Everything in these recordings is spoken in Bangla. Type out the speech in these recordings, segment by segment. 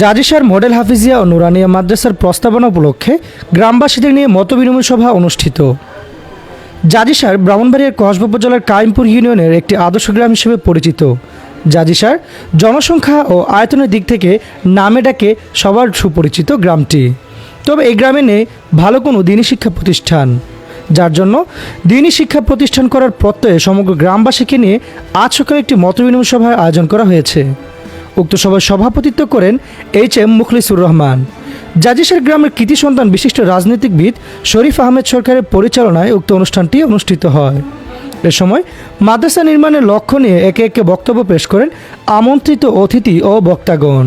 জাজিসার মডেল হাফিজিয়া ও নুরানিয়া মাদ্রাসার প্রস্তাবনা উপলক্ষে গ্রামবাসীদের নিয়ে মতবিনিময় সভা অনুষ্ঠিত। জাজিসার ব্রাহ্মণবাড়িয়ার কসবা উপজেলার কাইমপুর ইউনিয়নের একটি আদর্শ গ্রাম হিসেবে পরিচিত। জাজিসার জনসংখ্যা ও আয়তনের দিক থেকে নামে ডাকে সবার সুপরিচিত গ্রামটি। তবে এই গ্রামে নেই ভালো কোনো দিনী শিক্ষা প্রতিষ্ঠান, যার জন্য দিনী শিক্ষা প্রতিষ্ঠান করার প্রত্যয়ে সমগ্র গ্রামবাসীকে নিয়ে আজ সকালে একটি মতবিনিময় সভার আয়োজন করা হয়েছে। উক্ত সভায় সভাপতিত্ব করেন এইচ.এম. মুখলিসুর রহমান। জাজিসার গ্রামের কৃতি সন্তান বিশিষ্ট রাজনীতিবিদ শরীফ আহমেদ সরকারের পরিচালনায় উক্ত অনুষ্ঠানটি অনুষ্ঠিত হয়। এ সময় মাদ্রাসা নির্মাণের লক্ষ্য নিয়ে একে একে বক্তব্য পেশ করেন আমন্ত্রিত অতিথি ও বক্তাগণ।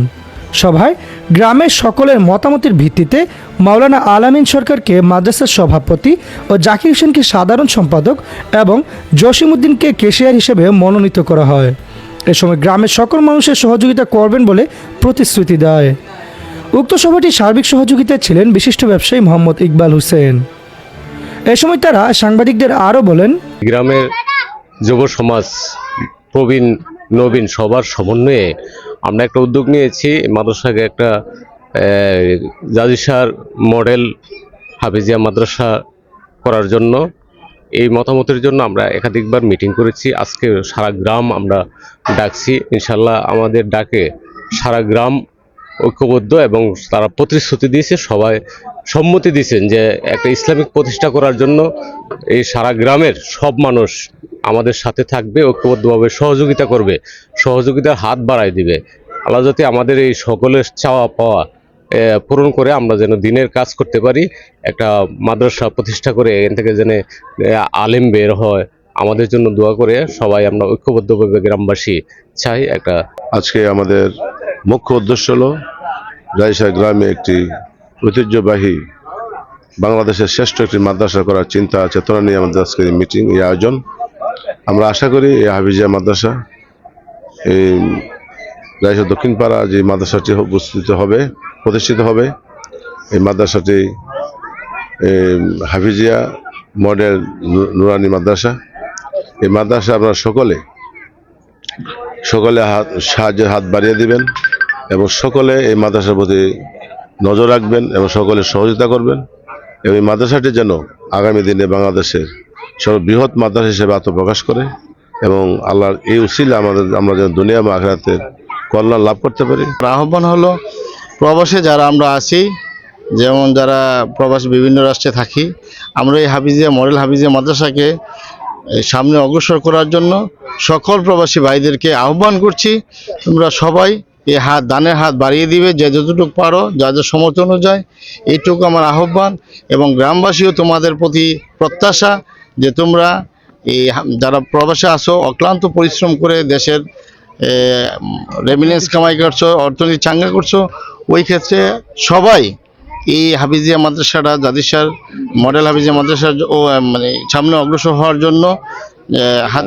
সভায় গ্রামের সকলের মতামতের ভিত্তিতে মাওলানা আলামিন সরকারকে মাদ্রাসার সভাপতি ও জাকির হোসেনকে সাধারণ সম্পাদক এবং জসিমউদ্দিনকে কেশিয়ার হিসেবে মনোনীত করা হয়। এ সময় গ্রামের সকল মানুষের সহযোগিতা করবেন বলে প্রতিশ্রুতি দেয়। উক্ত সভাটি সার্বিক সহযোগিতায় ছিলেন বিশিষ্ট ব্যবসায়ী মোহাম্মদ ইকবাল হোসেন। এ সময় তারা সাংবাদিকদের আরও বলেন, গ্রামের যুব সমাজ, প্রবীণ নবীন সবার সমন্বয়ে আমরা একটা উদ্যোগ নিয়েছি মাদ্রাসাকে একটা জাজিসার মডেল হাফিজিয়া মাদ্রাসা করার জন্য। এই মতামতের জন্য আমরা একাধিকবার মিটিং করেছি। আজকে সারা গ্রাম আমরা ডাকছি। ইনশাল্লাহ আমাদের ডাকে সারা গ্রাম ঐক্যবদ্ধ এবং তারা প্রতিশ্রুতি দিয়েছে, সবাই সম্মতি দিয়েছেন যে একটা ইসলামিক প্রতিষ্ঠা করার জন্য এই সারা গ্রামের সব মানুষ আমাদের সাথে থাকবে, ঐক্যবদ্ধভাবে সহযোগিতা করবে, সহযোগিতার হাত বাড়ায় দিবে। আল্লাহ যাতে আমাদের এই সকলের চাওয়া পাওয়া পূরণ করে আমরা যেন দিনের কাজ করতে পারি, একটা মাদ্রাসা প্রতিষ্ঠা করে এখান থেকে যেন আলেম বের হয়, আমাদের জন্য দোয়া করে সবাই আমরা ঐক্যবদ্ধভাবে গ্রামবাসী চাই। আজকে আমাদের মুখ্য উদ্দেশ্য হলো জাজিসা গ্রামে একটি ঐতিহ্যবাহী বাংলাদেশের শ্রেষ্ঠ একটি মাদ্রাসা করার চিন্তা চেতনা নিয়ে আমাদের আজকে মিটিং, এই আয়োজন। আমরা আশা করি এই হাফিজিয়া মাদ্রাসা, এই জাজিসা দক্ষিণ পাড়া যে মাদ্রাসাটি প্রতিষ্ঠিত হবে, এই মাদ্রাসাটি হাফিজিয়া মডেল নুরানি মাদ্রাসা। এই মাদ্রাসা আপনারা সকলে সাহায্যের হাত বাড়িয়ে দিবেন এবং সকলে এই মাদ্রাসার প্রতি নজর রাখবেন এবং সকলে সহযোগিতা করবেন এবং এই মাদ্রাসাটি যেন আগামী দিনে বাংলাদেশের সর্ববৃহৎ মাদ্রাসা হিসেবে আত্মপ্রকাশ করে এবং আল্লাহর এই উসিলা আমরা যেন দুনিয়া বা আখিরাতের কল্যাণ লাভ করতে পারি। আহ্বান হলো প্রবাসে যারা আমরা আছি, যেমন যারা প্রবাসী বিভিন্ন রাষ্ট্রে থাকি, আমরা এই হাফিজিয়া মডেল হাফিজিয়া মাদ্রাসাকে সামনে অগ্রসর করার জন্য সকল প্রবাসী ভাইদেরকে আহ্বান করছি, তোমরা সবাই এই দানের হাত বাড়িয়ে দিবে, যে যতটুকু পারো, যাদের সমর্থন অনুযায়ী। এইটুকু আমার আহ্বান এবং গ্রামবাসীও তোমাদের প্রতি প্রত্যাশা যে তোমরা এই যারা প্রবাসে আসো, অক্লান্ত পরিশ্রম করে দেশের রেমিনেন্স কামাই করছো, অর্থনীতি চাঙ্গা করছো, ওই ক্ষেত্রে সবাই এই হাফিজিয়া মাদ্রাসাটা জাজিসার মডেল হাফিজিয়া মাদ্রাসার সামনে অগ্রসর হওয়ার জন্য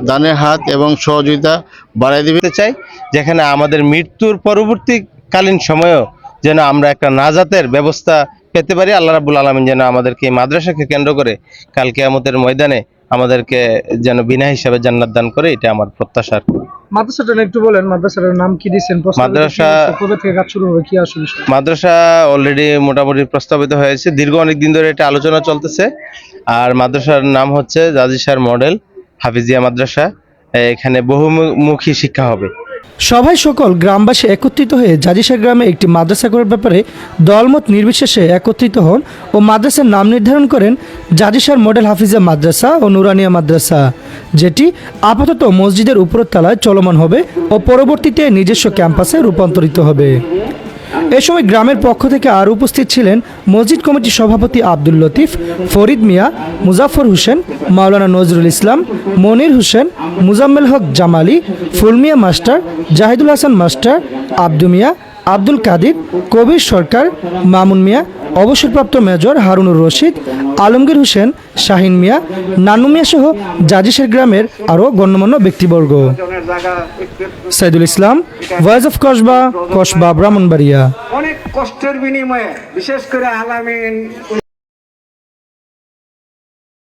দানের হাত এবং সহযোগিতা বাড়াই দিতে চাই, যেখানে আমাদের মৃত্যুর পরবর্তীকালীন সময়েও যেন আমরা একটা নাজাতের ব্যবস্থা পেতে পারি। আল্লাহ রাব্বুল আলামিন যেন আমাদেরকে এই মাদ্রাসাকে কেন্দ্র করে কাল কিয়ামতের ময়দানে আমাদেরকে যেন বিনা হিসাবে জান্নাত দান করে, এটা আমার প্রত্যাশা। মাদ্রাসাটা একটু বলেন, মাদ্রাসার নাম কি দিয়েছেন, মাদ্রাসা কবে থেকে কাজ শুরু হবে, কি আসলে মাদ্রাসা অলরেডি মোটামুটি প্রস্তাবিত হয়েছে, দীর্ঘ অনেক দিন ধরে এটা আলোচনা চলতেছে। আর মাদ্রাসার নাম হচ্ছে জাজিসার মডেল হাফিজিয়া মাদ্রাসা। এখানে বহুমুখী শিক্ষা হবে। সভায় সকল গ্রামবাসী একত্রিত হয়ে জাজিসা গ্রামে একটি মাদ্রাসা করার ব্যাপারে দলমত নির্বিশেষে একত্রিত হন ও মাদ্রাসার নাম নির্ধারণ করেন জাজিসার মডেল হাফিজিয়া মাদ্রাসা ও নুরানিয়া মাদ্রাসা, যেটি আপাতত মসজিদের উপরের তলায় চলমান হবে ও পরবর্তীতে নিজস্ব ক্যাম্পাসে রূপান্তরিত হবে। এ সময় গ্রামের পক্ষ থেকে আরও উপস্থিত ছিলেন মসজিদ কমিটির সভাপতি আব্দুল লতিফ, ফরিদ মিয়া, মুজাফর হোসেন, মাওলানা নজরুল ইসলাম, মনির হোসেন, মুজাম্মেল হক জামালি, ফুলমিয়া মাস্টার, জাহিদুল হাসান মাস্টার, আব্দু মিয়া, আব্দুল কাদির, কবির সরকার, মামুন মিয়া, অবসরপ্রাপ্ত মেজর হারুনুর রশিদ, আলমগীর হোসেন, শাহিন মিয়া, নানু মিয়া সহ জাজিসের গ্রামের আরও গণ্যমান্য ব্যক্তিবর্গ। Saidul Islam, voice of Kasba, Brahmanbaria. অনেক কষ্টের বিনিময়ে বিশেষ করে আলামিন